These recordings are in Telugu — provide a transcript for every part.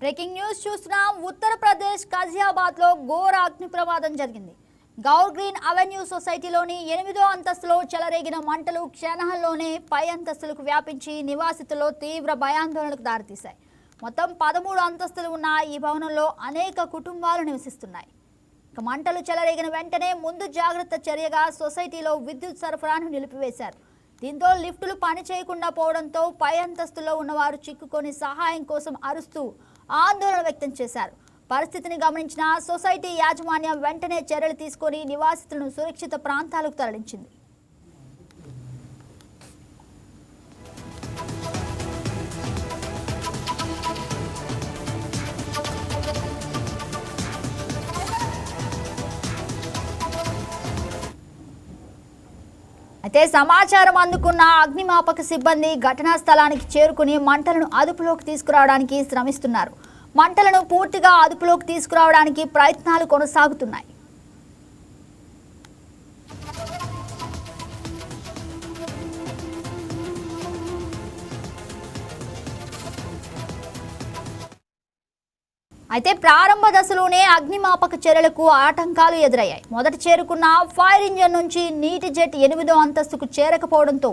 బ్రేకింగ్ న్యూస్ చూస్తున్నాం. ఉత్తరప్రదేశ్ కజియాబాద్ లో ఘోర అగ్ని ప్రమాదం జరిగింది. గౌర్ గ్రీన్ అవెన్యూ సొసైటీలోని 8వ అంతస్తులో చెలరేగిన మంటలు క్షణాల్లోనే పై అంతస్తులకు వ్యాపించి నివాసితుల్లో తీవ్ర భయాందోళనకు దారితీశాయి. మొత్తం 13 అంతస్తులు ఉన్న ఈ భవనంలో అనేక కుటుంబాలు నివసిస్తున్నాయి. మంటలు చెలరేగిన వెంటనే ముందు జాగ్రత్త చర్యగా సొసైటీలో విద్యుత్ సరఫరాను నిలిపివేశారు. దీంతో లిఫ్టులు పని చేయకుండా పోవడంతో పై అంతస్తులో ఉన్నవారు చిక్కుకొని సహాయం కోసం అరుస్తూ ఆందోళన వ్యక్తం చేశారు. పరిస్థితిని గమనించిన సొసైటీ యాజమాన్యం వెంటనే చర్యలు తీసుకొని నివాసితులను సురక్షిత ప్రాంతాలకు తరలించింది. అయితే సమాచారం అందుకున్న అగ్నిమాపక సిబ్బంది ఘటనా స్థలానికి చేరుకుని మంటలను అదుపులోకి తీసుకురావడానికి శ్రమిస్తున్నారు. మంటలను పూర్తిగా అదుపులోకి తీసుకురావడానికి ప్రయత్నాలు కొనసాగుతున్నాయి. అయితే ప్రారంభ దశలోనే అగ్నిమాపక చర్యలకు ఆటంకాలు ఎదురయ్యాయి. మొదట చేరుకున్న ఫైర్ ఇంజిన్ నుంచి నీటి జెట్ 8వ అంతస్తుకు చేరకపోవడంతో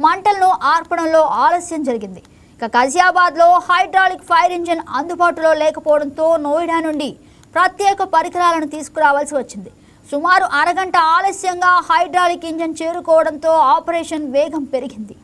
మంటలను ఆర్పడంలో ఆలస్యం జరిగింది. ఇక కజియాబాద్లో హైడ్రాలిక్ ఫైర్ ఇంజిన్ అందుబాటులో లేకపోవడంతో నోయిడా నుండి ప్రత్యేక పరికరాలను తీసుకురావాల్సి వచ్చింది. సుమారు అరగంట ఆలస్యంగా హైడ్రాలిక్ ఇంజిన్ చేరుకోవడంతో ఆపరేషన్ వేగం పెరిగింది.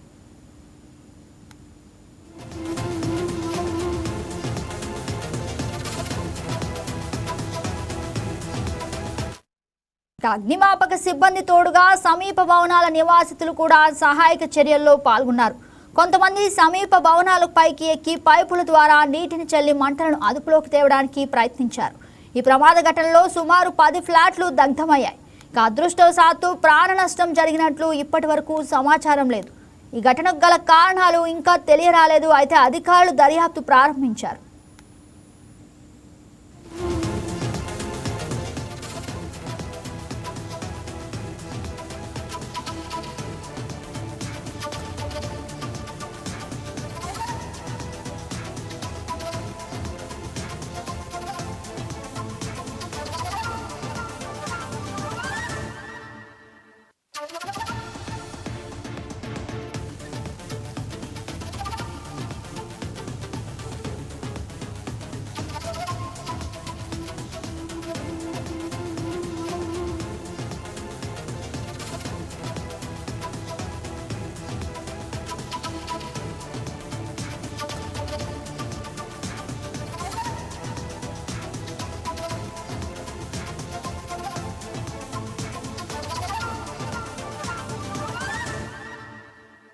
అగ్నిమాపక సిబ్బంది తోడుగా సమీప భవనాల నివాసితులు కూడా సహాయక చర్యల్లో పాల్గొన్నారు. కొంతమంది సమీప భవనాల పైకి ఎక్కి పైపుల ద్వారా నీటిని చల్లి మంటలను అదుపులోకి తేవడానికి ప్రయత్నించారు. ఈ ప్రమాద ఘటనలో సుమారు 10 ఫ్లాట్లు దగ్ధమయ్యాయి. ఇక అదృష్టవశాత్తు ప్రాణ నష్టం జరిగినట్లు ఇప్పటి వరకు సమాచారం లేదు. ఈ ఘటనకు గల కారణాలు ఇంకా తెలియరాలేదు. అయితే అధికారులు దర్యాప్తు ప్రారంభించారు.